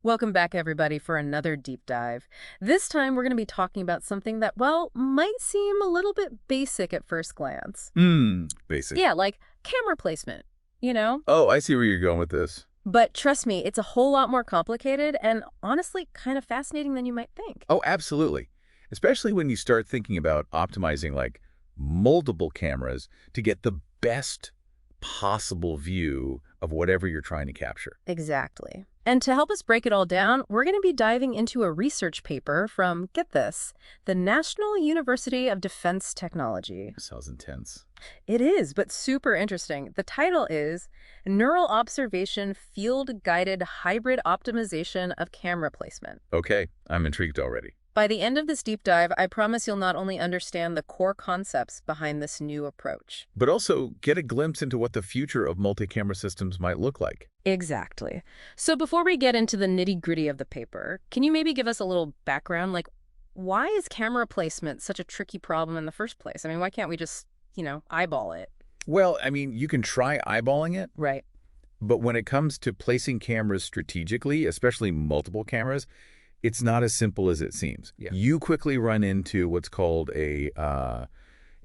Welcome back, everybody, for another deep dive. This time, we're going to be talking about something that, well, might seem a little bit basic at first glance. Basic. Yeah, like camera placement, you know? Oh, I see where you're going with this. But trust me, it's a whole lot more complicated and honestly kind of fascinating than you might think. Oh, absolutely. Especially when you start thinking about optimizing like multiple cameras to get the best possible view of whatever you're trying to capture. Exactly. And to help us break it all down, we're going to be diving into a research paper from, get this, the National University of Defense Technology. Sounds intense. It is, but super interesting. The title is Neural Observation Field Guided Hybrid Optimization of Camera Placement. Okay, I'm intrigued already. By the end of this deep dive, I promise you'll not only understand the core concepts behind this new approach. But also get a glimpse into what the future of multi-camera systems might look like. Exactly. So before we get into the nitty-gritty of the paper, can you maybe give us a little background? Like, why is camera placement such a tricky problem in the first place? I mean, why can't we just, eyeball it? Well, I mean, you can try eyeballing it, Right. but when it comes to placing cameras strategically, especially multiple cameras, it's not as simple as it seems. Yeah. You quickly run into what's called a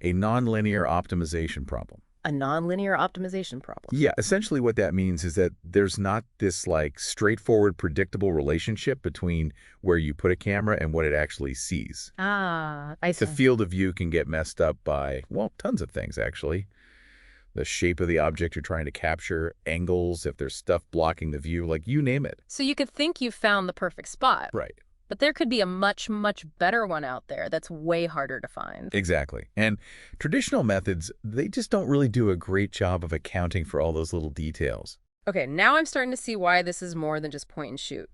nonlinear optimization problem. A nonlinear optimization problem. Yeah, essentially what that means is that there's not this like straightforward, predictable relationship between where you put a camera and what it actually sees. Ah, I The see. field of view can get messed up by, well, tons of things actually. The shape of the object you're trying to capture, angles, if there's stuff blocking the view, like you name it. So you could think you found the perfect spot, Right. but there could be a much, much better one out there that's way harder to find. Exactly. And traditional methods, they just don't really do a great job of accounting for all those little details. Okay, now I'm starting to see why this is more than just point and shoot.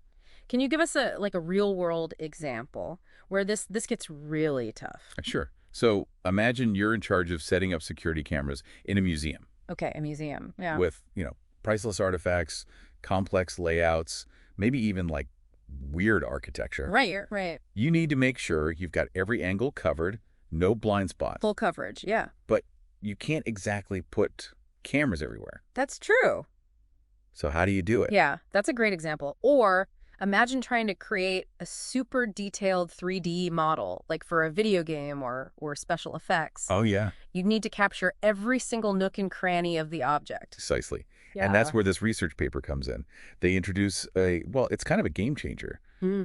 Can you give us a real world example where this gets really tough? Sure. So imagine you're in charge of setting up security cameras in a museum Okay, a museum. Yeah. with, priceless artifacts, complex layouts, maybe even like weird architecture. Right, right. You need to make sure you've got every angle covered, no blind spots, Full coverage. Yeah. but you can't exactly put cameras everywhere. That's true. So how do you do it? Yeah, that's a great example. Or imagine trying to create a super detailed 3D model, like for a video game or special effects. Oh, yeah, You'd need to capture every single nook and cranny of the object. precisely. And Yeah. that's where this research paper comes in. They introduce well, it's kind of a game changer. Hmm.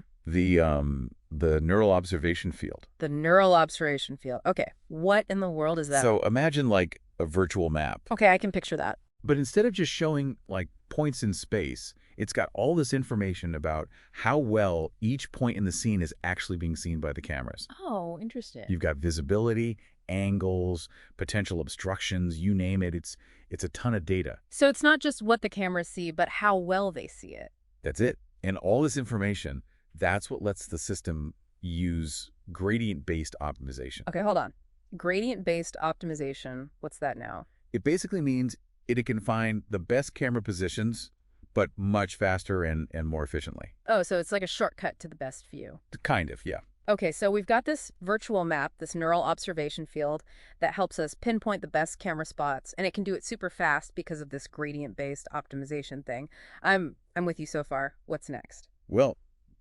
The neural observation field. The neural observation field. Okay, what in the world is that? So imagine like a virtual map, Okay, I can picture that. but instead of just showing like points in space, it's got all this information about how well each point in the scene is actually being seen by the cameras. Oh, interesting. You've got visibility, angles, potential obstructions, you name it. It's a ton of data. So it's not just what the cameras see, but how well they see it. That's it. And all this information, that's what lets the system use gradient-based optimization. Okay, hold on. Gradient-based optimization. What's that now? It basically means it can find the best camera positions, but much faster and more efficiently. Oh, so it's like a shortcut to the best view. Kind of, yeah. Okay, so we've got this virtual map, this neural observation field that helps us pinpoint the best camera spots, and it can do it super fast because of this gradient-based optimization thing. I'm with you so far. What's next? Well,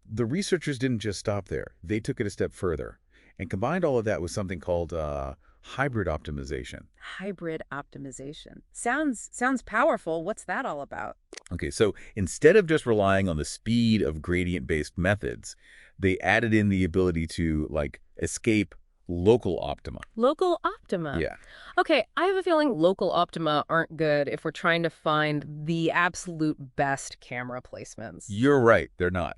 the researchers didn't just stop there. They took it a step further and combined all of that with something called hybrid optimization. Hybrid optimization. Sounds powerful. What's that all about? Okay, so instead of just relying on the speed of gradient-based methods, they added in the ability to, like, escape local optima. Local optima. Yeah, Okay, I have a feeling local optima aren't good if we're trying to find the absolute best camera placements. you're right, they're not.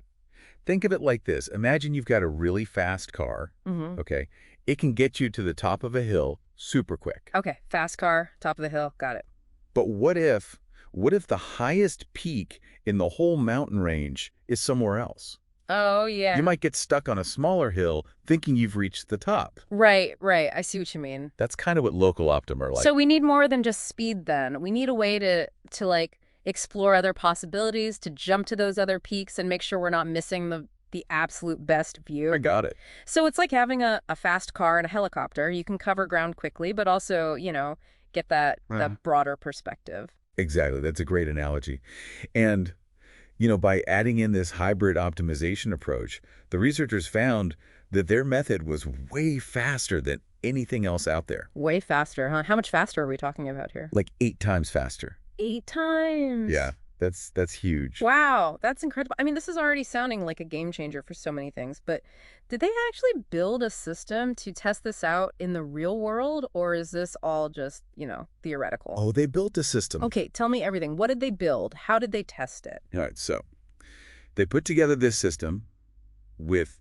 Think of it like this. Imagine you've got a really fast car, Mm-hmm. okay? It can get you to the top of a hill super quick. Okay, fast car, top of the hill. Got it. But what if the highest peak in the whole mountain range is somewhere else? Oh, yeah. You might get stuck on a smaller hill thinking you've reached the top. Right, right. I see what you mean. That's kind of what local optima are like. So we need more than just speed then. We need a way to like explore other possibilities, to jump to those other peaks and make sure we're not missing the absolute best view. I got it. So it's like having a fast car and a helicopter. You can cover ground quickly, but also, get that broader perspective. Exactly. That's a great analogy. And By adding in this hybrid optimization approach, the researchers found that their method was way faster than anything else out there, Way faster, huh? How much faster are we talking about here? like 8 times faster. 8 times. Yeah, that's huge. Wow, that's incredible. I mean, this is already sounding like a game changer for so many things, but did they actually build a system to test this out in the real world, or is this all just, theoretical? Oh, they built a system. Okay, tell me everything. What did they build? How did they test it? All right, so they put together this system with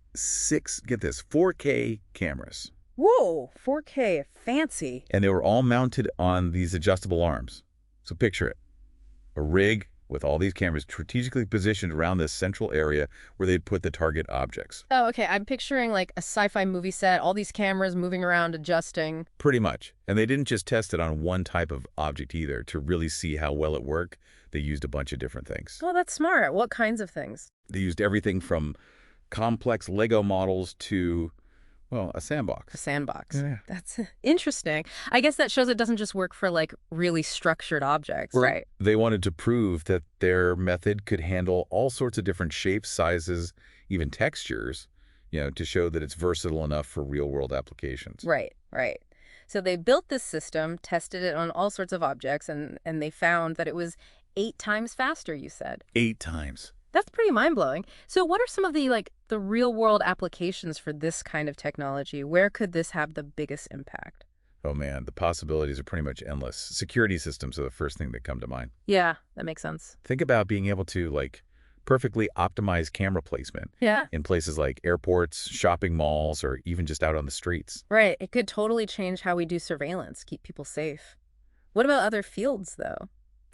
get this, 4K cameras. Whoa, 4K, fancy. And they were all mounted on these adjustable arms. So picture it, a rig with all these cameras strategically positioned around this central area where they'd put the target objects. Oh, okay. I'm picturing like a sci-fi movie set, all these cameras moving around, adjusting. Pretty much. And they didn't just test it on one type of object either. To really see how well it worked, they used a bunch of different things. Oh, that's smart. What kinds of things? They used everything from complex Lego models to, well, a A sandbox. sandbox. Yeah. That's interesting. I guess that shows it doesn't just work for like really structured objects, right? They wanted to prove that their method could handle all sorts of different shapes, sizes, even textures, to show that it's versatile enough for real-world applications. Right, right. So they built this system, tested it on all sorts of objects, and they found that it was 8 times faster, you said. 8 times. That's pretty mind-blowing. So what are some of the real-world applications for this kind of technology? Where could this have the biggest impact? Oh man, the possibilities are pretty much endless. Security systems are the first thing that come to mind. Yeah, that makes sense. Think about being able to, perfectly optimize camera placement Yeah. in places like airports, shopping malls, or even just out on the streets. Right. It could totally change how we do surveillance, keep people safe. What about other fields, though?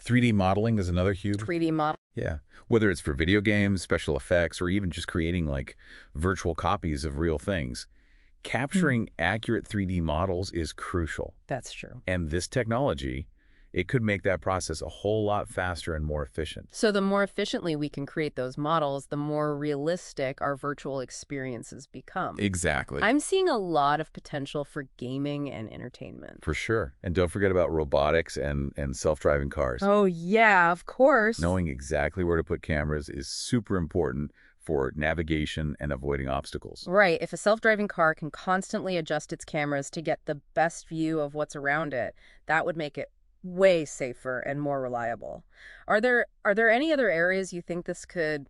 3D modeling is another huge. 3D model. Yeah. Whether it's for video games, special effects, or even just creating virtual copies of real things, capturing accurate 3D models is crucial. That's true. And this technology, it could make that process a whole lot faster and more efficient. So the more efficiently we can create those models, the more realistic our virtual experiences become. Exactly. I'm seeing a lot of potential for gaming and entertainment. For sure. And don't forget about robotics and self-driving cars. Oh, yeah, of course. Knowing exactly where to put cameras is super important for navigation and avoiding obstacles. Right. If a self-driving car can constantly adjust its cameras to get the best view of what's around it, that would make it way safer and more reliable. Are there any other areas you think this could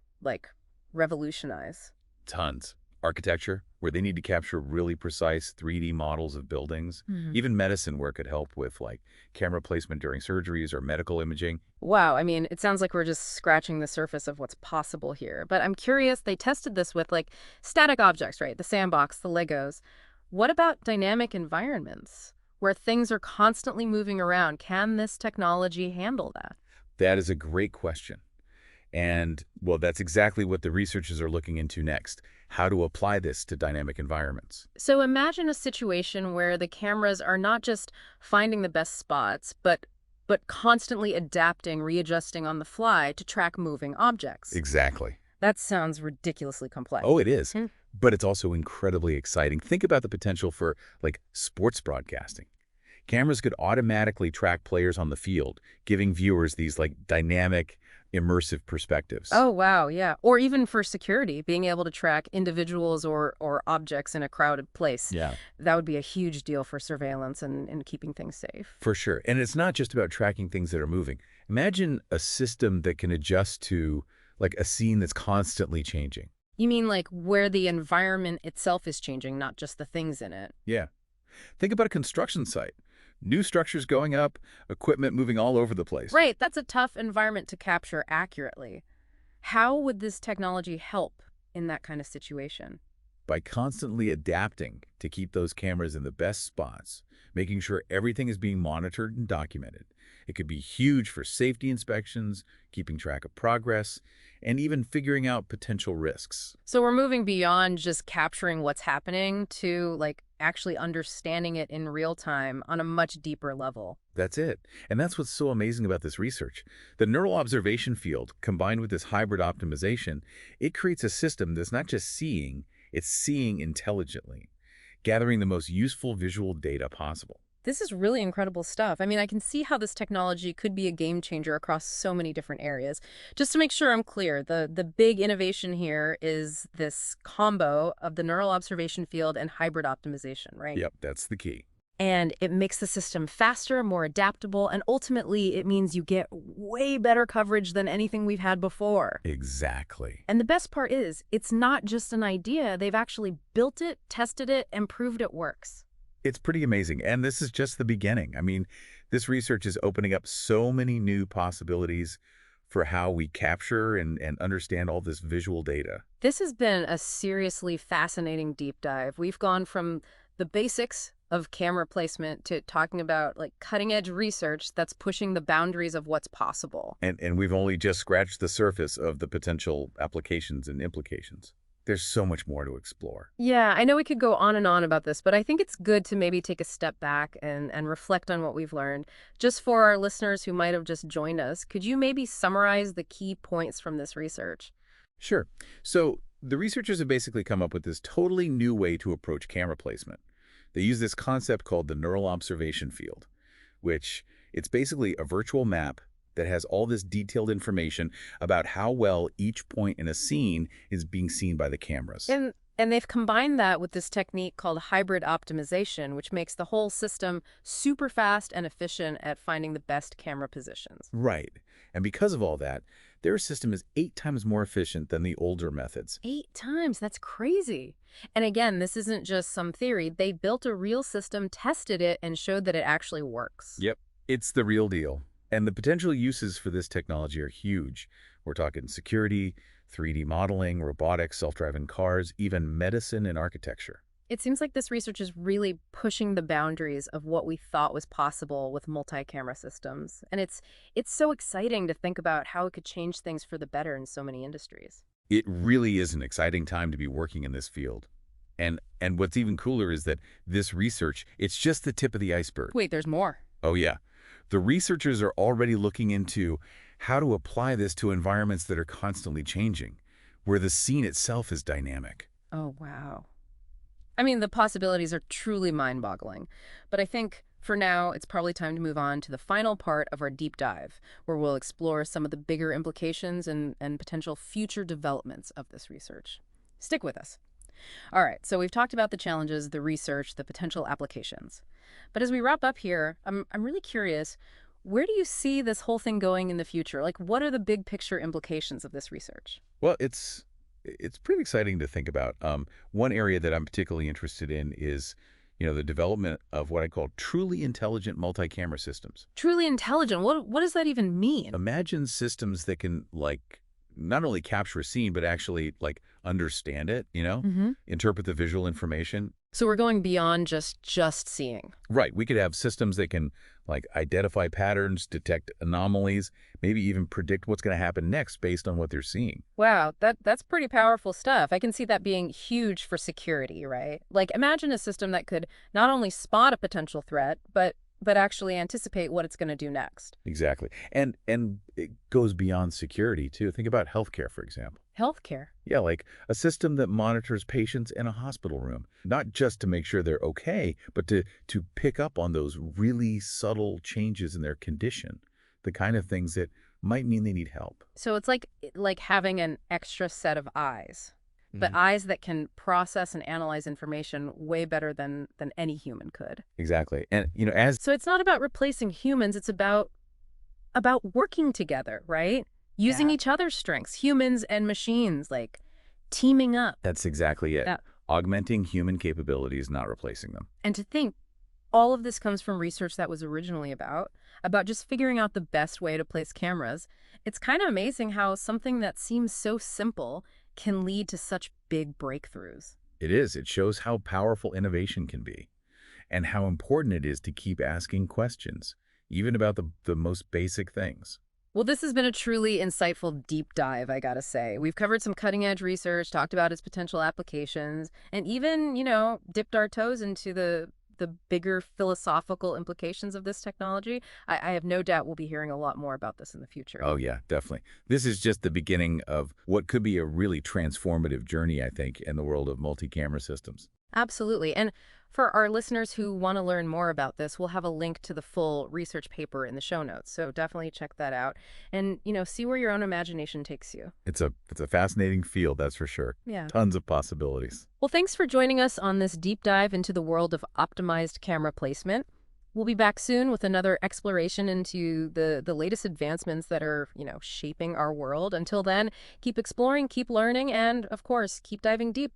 revolutionize? Tons. Architecture, where they need to capture really precise 3D models of buildings. Even medicine, where it could help with camera placement during surgeries or medical imaging. Wow, I mean, it sounds like we're just scratching the surface of what's possible here. But I'm curious, they tested this with static objects, right? The sandbox, the Legos. What about dynamic environments where things are constantly moving around? Can this technology handle that? That is a great question. And, well, that's exactly what the researchers are looking into next, how to apply this to dynamic environments. So imagine a situation where the cameras are not just finding the best spots, but constantly adapting, readjusting on the fly to track moving objects. Exactly. That sounds ridiculously complex. Oh, it is. Hmm. But it's also incredibly exciting. Think about the potential for, sports broadcasting. Cameras could automatically track players on the field, giving viewers these, dynamic, immersive perspectives. Oh, wow, yeah. Or even for security, being able to track individuals or objects in a crowded place. Yeah, That would be a huge deal for surveillance and keeping things safe. for sure. And it's not just about tracking things that are moving. Imagine a system that can adjust to, a scene that's constantly changing. You mean where the environment itself is changing, not just the things in it? Yeah. Think about a construction site. New structures going up, equipment moving all over the place. Right, that's a tough environment to capture accurately. How would this technology help in that kind of situation? By constantly adapting to keep those cameras in the best spots, making sure everything is being monitored and documented. It could be huge for safety inspections, keeping track of progress, and even figuring out potential risks. So we're moving beyond just capturing what's happening to actually understanding it in real time on a much deeper level. That's it. And that's what's so amazing about this research. The neural observation field, combined with this hybrid optimization, it creates a system that's not just seeing, it's seeing intelligently, gathering the most useful visual data possible. This is really incredible stuff. I mean, I can see how this technology could be a game changer across so many different areas. Just to make sure I'm clear, the big innovation here is this combo of the neural observation field and hybrid optimization, right? Yep, that's the key. And it makes the system faster, more adaptable, and ultimately it means you get way better coverage than anything we've had before. Exactly. And the best part is, it's not just an idea. They've actually built it, tested it, and proved it works. It's pretty amazing. And this is just the beginning. I mean, this research is opening up so many new possibilities for how we capture and understand all this visual data. This has been a seriously fascinating deep dive. We've gone from the basics of camera placement to talking about like cutting edge research that's pushing the boundaries of what's possible. And we've only just scratched the surface of the potential applications and implications. There's so much more to explore. Yeah, I know we could go on and on about this, but I think it's good to maybe take a step back and reflect on what we've learned. Just for our listeners who might have just joined us, could you maybe summarize the key points from this research? Sure. So the researchers have basically come up with this totally new way to approach camera placement. They use this concept called the neural observation field, which it's basically a virtual map that has all this detailed information about how well each point in a scene is being seen by the cameras. And they've combined that with this technique called hybrid optimization, which makes the whole system super fast and efficient at finding the best camera positions. Right. And because of all that, their system is 8 times more efficient than the older methods. 8 times, that's crazy. And again, this isn't just some theory. They built a real system, tested it, and showed that it actually works. Yep. It's the real deal. And the potential uses for this technology are huge. We're talking security, 3D modeling, robotics, self-driving cars, even medicine and architecture. It seems like this research is really pushing the boundaries of what we thought was possible with multi-camera systems. And it's so exciting to think about how it could change things for the better in so many industries. It really is an exciting time to be working in this field. And what's even cooler is that this research, it's just the tip of the iceberg. Wait, there's more. Oh yeah. The researchers are already looking into how to apply this to environments that are constantly changing, where the scene itself is dynamic. Oh, wow. I mean, the possibilities are truly mind-boggling. But I think for now, it's probably time to move on to the final part of our deep dive, where we'll explore some of the bigger implications and potential future developments of this research. Stick with us. All right, so we've talked about the challenges, the research, the potential applications. But as we wrap up here, I'm really curious, where do you see this whole thing going in the future? Like, what are the big picture implications of this research? Well, it's pretty exciting to think about. One area that I'm particularly interested in is, the development of what I call truly intelligent multi-camera systems. Truly intelligent. What does that even mean? Imagine systems that can, like, not only capture a scene, but actually, like, understand it, interpret the visual information. So we're going beyond just seeing. Right. We could have systems that can, like, identify patterns, detect anomalies, maybe even predict what's going to happen next based on what they're seeing. Wow, that's pretty powerful stuff. I can see that being huge for security, right? Like, imagine a system that could not only spot a potential threat, but actually anticipate what it's going to do next. Exactly. And it goes beyond security, too. Think about healthcare, for example. Healthcare. Yeah, like a system that monitors patients in a hospital room, not just to make sure they're okay, but to pick up on those really subtle changes in their condition, the kind of things that might mean they need help. So it's like having an extra set of eyes, but eyes that can process and analyze information way better than any human could. Exactly. And, as So it's not about replacing humans, it's about working together, right? Using Yeah. each other's strengths, humans and machines, like teaming up. That's exactly it. Yeah. Augmenting human capabilities, not replacing them. And to think all of this comes from research that was originally about just figuring out the best way to place cameras. It's kind of amazing how something that seems so simple can lead to such big breakthroughs. It is. It shows how powerful innovation can be and how important it is to keep asking questions, even about the most basic things. Well, this has been a truly insightful deep dive, I gotta say. We've covered some cutting-edge research, talked about its potential applications, and even, dipped our toes into the bigger philosophical implications of this technology. I have no doubt we'll be hearing a lot more about this in the future. Oh, yeah, definitely. This is just the beginning of what could be a really transformative journey, I think, in the world of multi-camera systems. Absolutely. And for our listeners who want to learn more about this, we'll have a link to the full research paper in the show notes. So definitely check that out and, see where your own imagination takes you. It's a fascinating field, that's for sure. Yeah. Tons of possibilities. Well, thanks for joining us on this deep dive into the world of optimized camera placement. We'll be back soon with another exploration into the latest advancements that are, shaping our world. Until then, keep exploring, keep learning, and of course, keep diving deep.